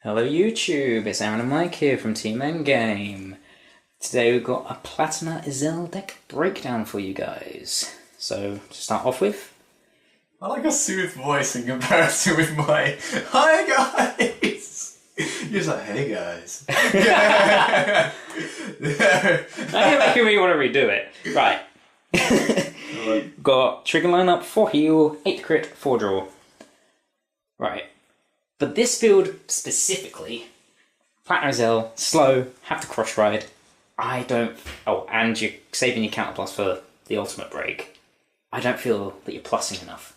Hello YouTube, it's Aaron and Mike here from Team Endgame. Today we've got a Platina Ezel deck breakdown for you guys. So, to start off with... I like a soothed voice in comparison with my "Hi guys!" You're just like, "Hey guys." Now you're making me want to redo it. Right. Got trigger lineup, 4 heal, 8 crit, 4 draw. Right. But this build specifically, Platina Ezel, slow, have to cross ride. I don't... Oh, and you're saving your counter plus for the ultimate break. I don't feel that you're plussing enough.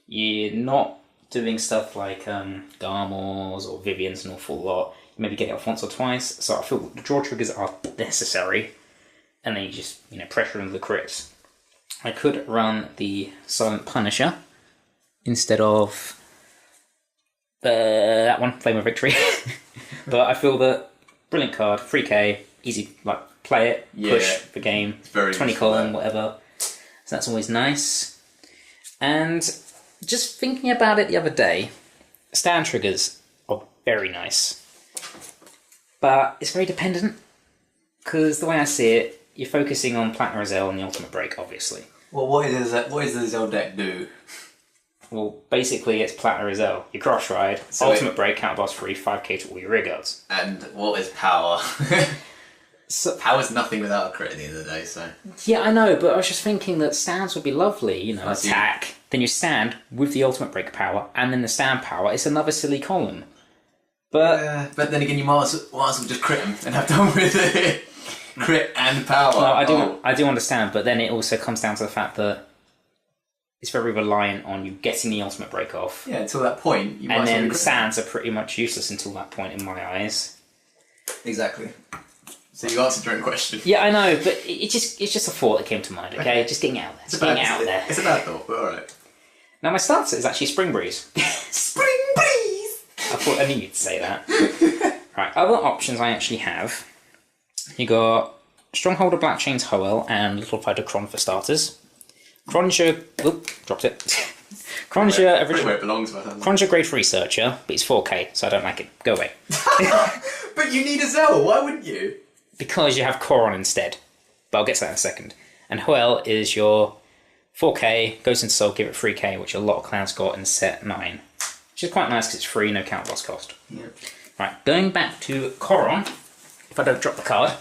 You're not doing stuff like Garmors or Vivian's an awful lot. You maybe get it off once or twice, so I feel the draw triggers are necessary. And then you just, pressure into the crits. I could run the Silent Punisher instead of that one, Flame of Victory. But I feel that brilliant card, 3k, easy, play it, push the game, 20 column, whatever. So that's always nice. And just thinking about it the other day, stand triggers are very nice. But it's very dependent, because the way I see it, you're focusing on Platina Ezel and the ultimate break, obviously. Well, what does the Ezel deck do? Well, basically it's Platina Ezel. You cross ride, so ultimate break, counter boss free, 5k to all your rear guards. And what is power? So, power's nothing without a crit at the end of the day, so... Yeah, I know, but I was just thinking that stands would be lovely, attack, then you stand with the ultimate break power, and then the stand power, it's another silly column. But but then again, you might as well just crit him and have done with it. Crit and power. No, I do understand, but then it also comes down to the fact that it's very reliant on you getting the ultimate break off. Yeah, until that point, you might and then the stands are pretty much useless until that point, in my eyes. Exactly. So you answered your own question. Yeah, I know, but it's just a thought that came to mind, okay? Just getting it out there. It's a bad thought, but alright. Now my starter is actually Spring Breeze. Spring Breeze! I thought I needed to say that. Right, other options I actually have. You got Stronghold of Black Chains Hoel and Little Fighter Kron for starters. Kronja... Oop, dropped it. Kronja... Where it belongs, by the time. Kronja Grade 3 Searcher, but he's 4k, so I don't like it. Go away. But you need a Ezel, why wouldn't you? Because you have Koron instead. But I'll get to that in a second. And Hoel is your 4k, goes into Soul, give it 3k, which a lot of clans got in set 9. Which is quite nice because it's free, no counter boss cost. Yeah. Right, going back to Koron, if I don't drop the card,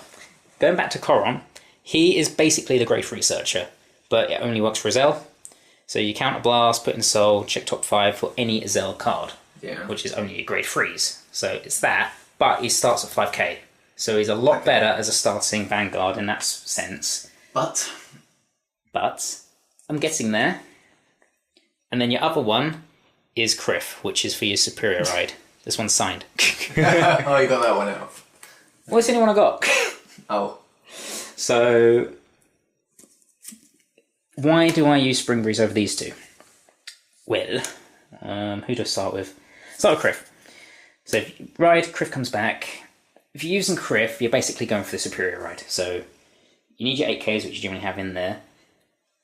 going back to Koron, he is basically the Grade 3 Searcher, but it only works for Ezel. So you counter blast, put in Soul, check top 5 for any Ezel card, which is only a Grade 3s. So it's that, but he starts at 5k. So he's a lot better as a starting Vanguard in that sense. But I'm getting there. And then your other one is Criff, which is for your Superior Ride. This one's signed. Oh, you got that one out. Well, it's the only one I got. Oh. So, why do I use Spring Breeze over these two? Well, who do I start with? Start with Criff. So, if you ride, Criff comes back. If you're using Criff, you're basically going for the Superior Ride. So, you need your 8Ks, which you generally have in there.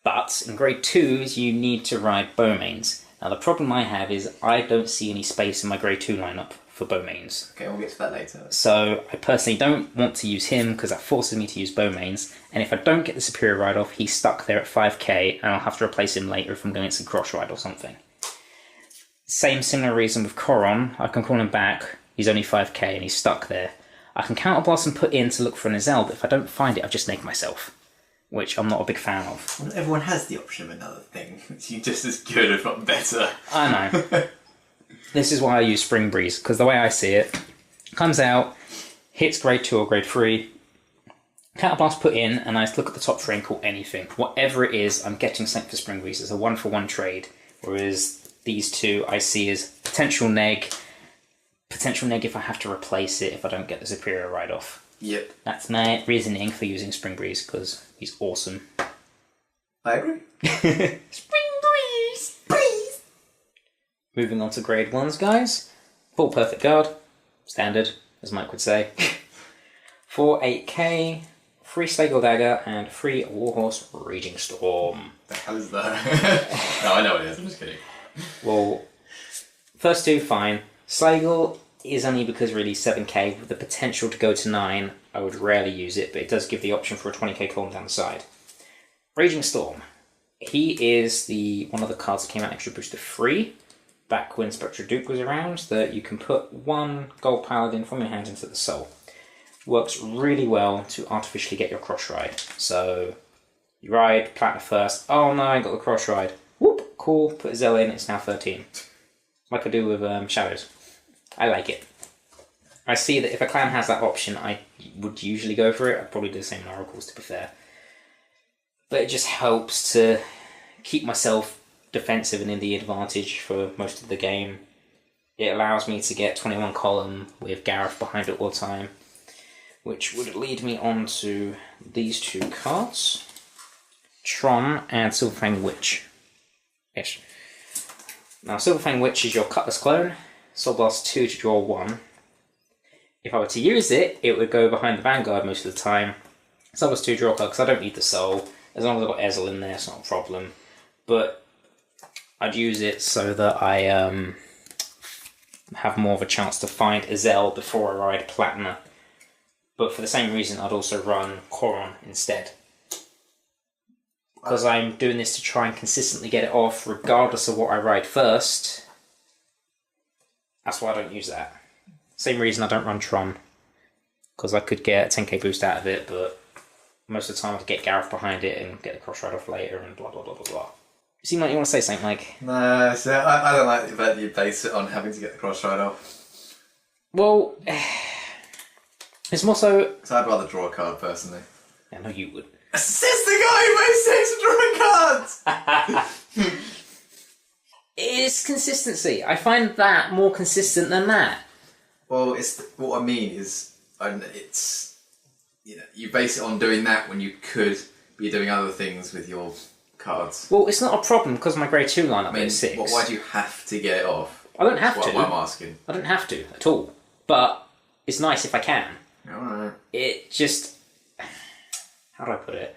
But, in Grade 2s, you need to ride Bowmains. Now, the problem I have is I don't see any space in my Grade 2 lineup for Bowmains. Okay, we'll get to that later. So, I personally don't want to use him because that forces me to use Bowmains. And if I don't get the Superior Ride off, he's stuck there at 5k and I'll have to replace him later if I'm going to Cross Ride or something. Similar reason with Koron. I can call him back, he's only 5k and he's stuck there. I can counter blast and put in to look for an Ezel, but if I don't find it, I've just naked myself. Which I'm not a big fan of. Well, everyone has the option of another thing. You're just as good, if not better. I know. This is why I use Spring Breeze, because the way I see it, comes out, hits Grade 2 or Grade 3, counterblast put in, and I look at the top 3 and call anything. Whatever it is, I'm getting something for Spring Breeze. It's a 1-for-1 trade, whereas these two I see as potential neg if I have to replace it if I don't get the Superior Ride off. Yep. That's my reasoning for using Spring Breeze, because he's awesome. I agree. Spring Breeze! Breeze! Moving on to Grade 1s, guys. Full Perfect Guard. Standard, as Mike would say. 4 8k, 3 Slagle Dagger, and 3 Warhorse Raging Storm. The hell is that? No, I know what it is, I'm just kidding. Well, first two, fine. Slagle, is only because really 7k with the potential to go to 9. I would rarely use it, but it does give the option for a 20k column down the side. Raging Storm. He is one of the cards that came out extra booster free back when Spectra Duke was around, that you can put 1 gold paladin from your hand into the soul. Works really well to artificially get your cross ride. So you ride Platina first. Oh no, I got the cross ride. Whoop, cool. Put Ezel in. It's now 13. Like I do with Shadows. I like it. I see that if a clan has that option, I would usually go for it. I'd probably do the same in Oracles, to be fair. But it just helps to keep myself defensive and in the advantage for most of the game. It allows me to get 21 column with Gareth behind it all the time, which would lead me on to these 2 cards. Tron and Silverfang Witch. Yes. Now, Silverfang Witch is your Cutlass clone. Soul Blast 2 to draw 1. If I were to use it, it would go behind the Vanguard most of the time. Soul Blast 2, draw a card, because I don't need the soul. As long as I've got Ezel in there, it's not a problem. But I'd use it so that I have more of a chance to find Ezel before I ride Platina. But for the same reason, I'd also run Coron instead. Because I'm doing this to try and consistently get it off, regardless of what I ride first. That's why I don't use that. Same reason I don't run Tron. Because I could get a 10k boost out of it, but most of the time I'd get Gareth behind it and get the cross ride off later and blah blah blah blah blah. You seem like you want to say something, Mike. No, so I don't like that you base it on having to get the cross ride off. Well, it's more so... Because I'd rather draw a card, personally. I know you would. Assist the guy who makes 6 drawing cards! It's consistency. I find that more consistent than that. Well, it's what I mean is, it's, you know, you base it on doing that when you could be doing other things with your cards. Well, it's not a problem because my grade 2 lineup is 6. Why do you have to get it off? I don't have That's to. what I'm asking. I don't have to at all. But it's nice if I can. Alright. It just... How do I put it?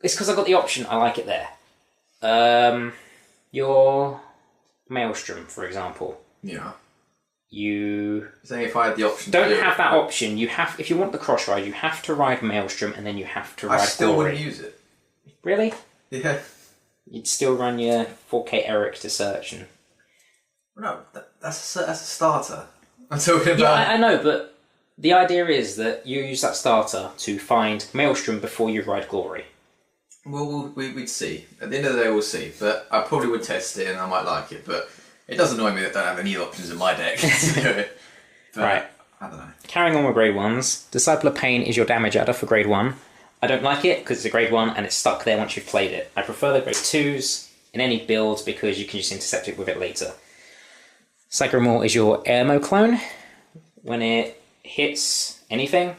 It's because I've got the option. I like it there. Your Maelstrom, for example. Yeah. You... Saying if I had the option don't have that option. You have, if you want the cross ride, you have to ride Maelstrom and then you have to ride I still Glory. wouldn't use it. Really? Yeah. You'd still run your 4k Eric to search and... No, that's a starter. I'm talking about... Yeah, I know, but the idea is that you use that starter to find Maelstrom before you ride Glory. Well, we'd see. At the end of the day, we'll see. But I probably would test it and I might like it. But it does annoy me that I don't have any options in my deck to do it. But right. I don't know. Carrying on with grade 1s, Disciple of Pain is your damage adder for grade 1. I don't like it because it's a grade 1 and it's stuck there once you've played it. I prefer the grade 2s in any build because you can just intercept it with it later. Sacramore is your Airmo clone. When it hits anything,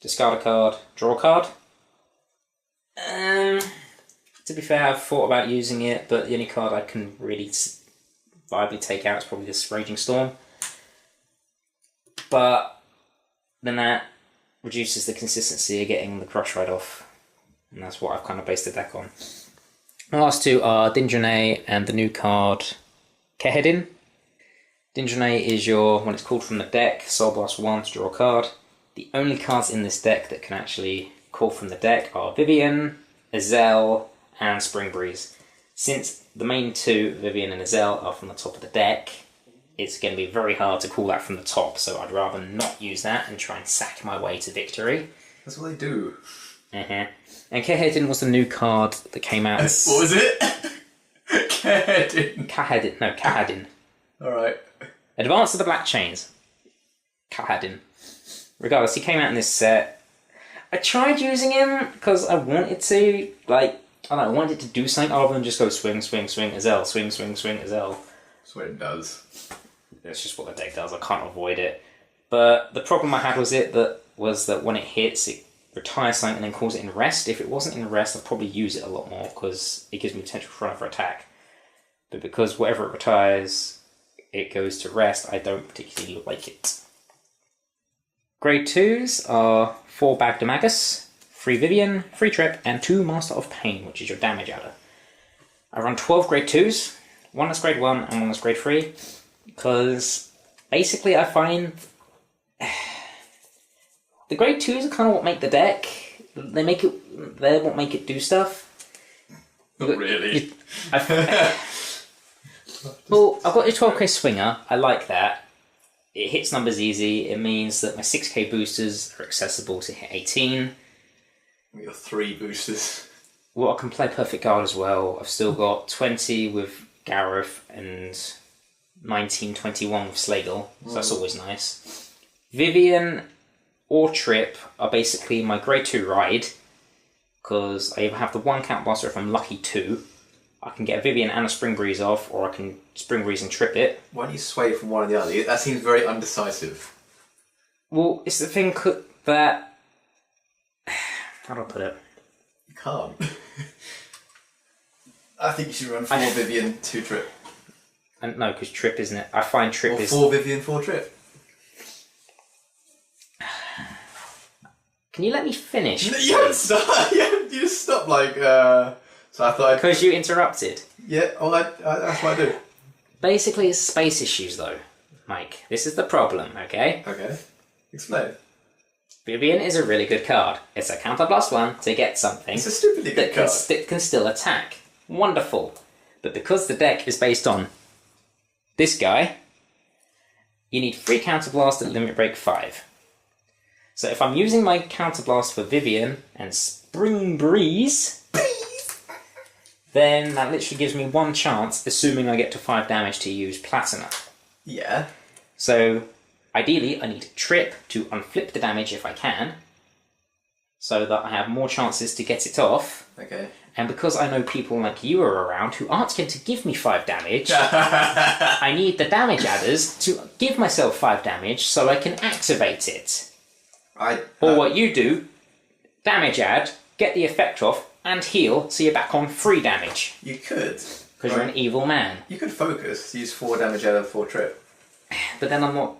discard a card, draw a card. To be fair, I've thought about using it, but the only card I can really viably take out is probably this Raging Storm. But then that reduces the consistency of getting the crush ride off, and that's what I've kind of based the deck on. The last 2 are Dindrane and the new card Kehedin. Dindrane is your, when it's called from the deck, Soul Blast 1 to draw a card. The only cards in this deck that can actually call from the deck are Vivian, Ezel, and Spring Breeze. Since the main 2, Vivian and Ezel, are from the top of the deck, it's going to be very hard to call that from the top, so I'd rather not use that and try and sack my way to victory. That's what they do. And Kehedin was the new card that came out. What was it? Kehedin. Kahadin. Alright. Advance of the Black Chains. Kahadin. Regardless, he came out in this set. I tried using him because I wanted to, like, I don't know, I wanted it to do something other than just go swing, swing, swing, Ezel, swing, swing, swing, Ezel. That's what it does. That's just what the deck does, I can't avoid it. But the problem I had was that when it hits, it retires something and then calls it in rest. If it wasn't in rest, I'd probably use it a lot more because it gives me potential for another attack. But because whatever it retires, it goes to rest, I don't particularly like it. Grade 2s are 4 Bagdamagus, 3 Vivian, 3 Trip, and 2 Master of Pain, which is your damage adder. I run 12 grade 2s, one that's grade 1 and one that's grade 3, because Basically, I find the grade 2s are kind of what make the deck. They're what make it do stuff. Not really. Well, I've got your 12k swinger. I like that. It hits numbers easy. It means that my 6k boosters are accessible to hit 18. We got 3 boosters. Well, I can play Perfect Guard as well. I've still got 20 with Gareth and 1921 with Slagle, so that's always nice. Vivian or Trip are basically my grade 2 ride, because I either have the 1 Count Blaster if I'm lucky 2. I can get a Vivian and a Spring Breeze off, or I can Spring Breeze and Trip it. Why don't you sway from one or the other? That seems very undecisive. Well, it's the thing that... How do I put it? You can't. I think you should run 4 Vivian, 2 Trip. No, because Trip isn't it? I find Trip or is... 4 Vivian, 4 Trip. Can you let me finish? You haven't stopped. You just stopped like. So I thought. Because you interrupted. Yeah, that's what I do. Basically, it's space issues, though, Mike. This is the problem. Okay. Okay. Explain. Vivian is a really good card. It's a counter +1 to get something. It's a stupidly good card. That can still attack. Wonderful. But because the deck is based on this guy, you need 3 Counterblast at Limit Break 5. So if I'm using my Counterblast for Vivian and Spring Breeze, then that literally gives me 1 chance, assuming I get to 5 damage, to use Platina. Yeah. So ideally I need Trip to unflip the damage if I can, so that I have more chances to get it off. Okay. And because I know people like you are around who aren't going to give me 5 damage, I need the damage adders to give myself 5 damage so I can activate it. Or what you do, damage add, get the effect off, and heal so you're back on 3 damage. You could. Because you're an evil man. You could focus, use 4 damage out of 4 Trip. But then I'm not...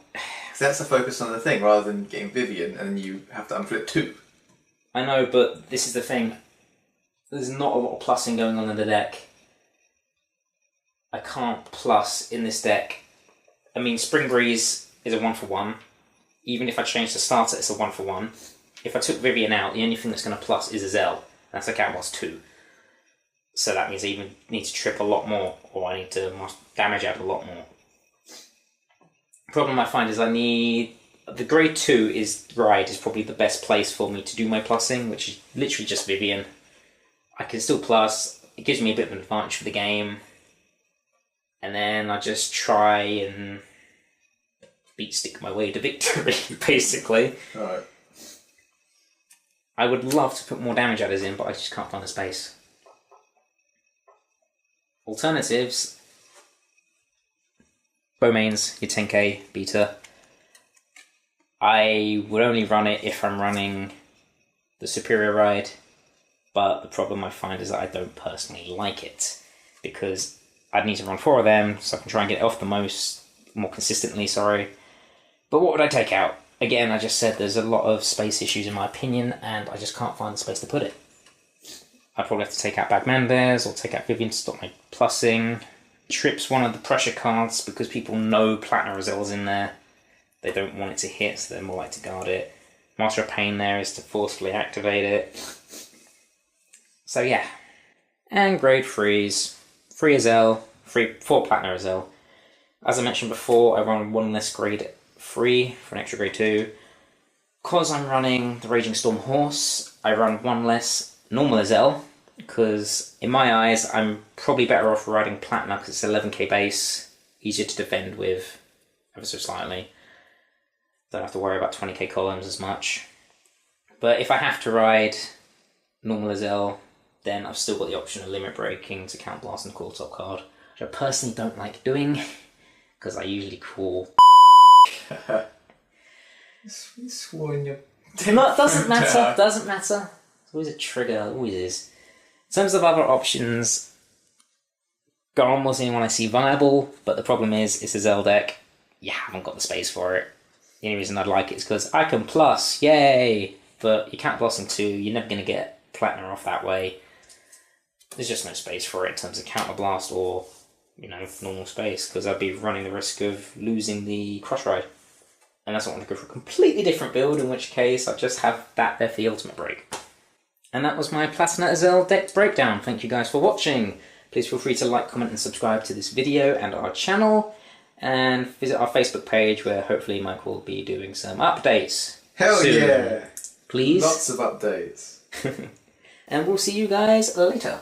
So that's the focus on the thing, rather than getting Vivian and then you have to unflip 2. I know, but this is the thing. There's not a lot of plussing going on in the deck. I can't plus in this deck. I mean, Spring Breeze is a 1-for-1. Even if I change the starter, it's a 1-for-1. If I took Vivian out, the only thing that's going to plus is Ezel. And that's a Counterblast 2. So that means I even need to Trip a lot more, or I need to damage out a lot more. The problem I find is I need... The grade 2 is probably the best place for me to do my plussing, which is literally just Vivian. I can still plus, it gives me a bit of an advantage for the game. And then I just try and stick my way to victory, basically. Alright. I would love to put more damage adders in, but I just can't find the space. Alternatives. Bowmains, your 10k beta. I would only run it if I'm running the Superior Ride, but the problem I find is that I don't personally like it, because I'd need to run 4 of them, so I can try and get it off the more consistently, sorry. But what would I take out? Again, I just said there's a lot of space issues in my opinion, and I just can't find the space to put it. I'd probably have to take out Bagmandares, or take out Vivian to stop my plussing. Trip's one of the pressure cards, because people know Platina Ezel's in there. They don't want it to hit, so they're more likely to guard it. Master of Pain there is to forcefully activate it. So yeah. And grade 3s. 3 Ezel, 4 Platina Ezel. As I mentioned before, I run 1 less grade 3 for an extra grade 2. Because I'm running the Raging Storm Horse, I run 1 less normal Ezel, because in my eyes I'm probably better off riding Platina because it's 11k base, easier to defend with ever so slightly. Don't have to worry about 20k columns as much. But if I have to ride normal Ezel, then I've still got the option of limit breaking to count blast and call top card, which I personally don't like doing, because I usually call You swore in your... No, doesn't matter, doesn't matter. It's always a trigger, always is. In terms of other options, Garm was the only one I see viable, but the problem is, it's a Ezel deck, you haven't got the space for it. The only reason I'd like it is because I can plus, yay! But you can't plus in 2, you're never going to get Platina off that way. There's just no space for it in terms of counterblast or you know, normal space, because I'd be running the risk of losing the cross ride. Unless I want to go for a completely different build, in which case I just have that there for the ultimate break. And that was my Platina Ezel deck breakdown. Thank you guys for watching. Please feel free to like, comment and subscribe to this video and our channel. And visit our Facebook page where hopefully Mike will be doing some updates. Hell soon. yeah! Please. Lots of updates. And we'll see you guys later.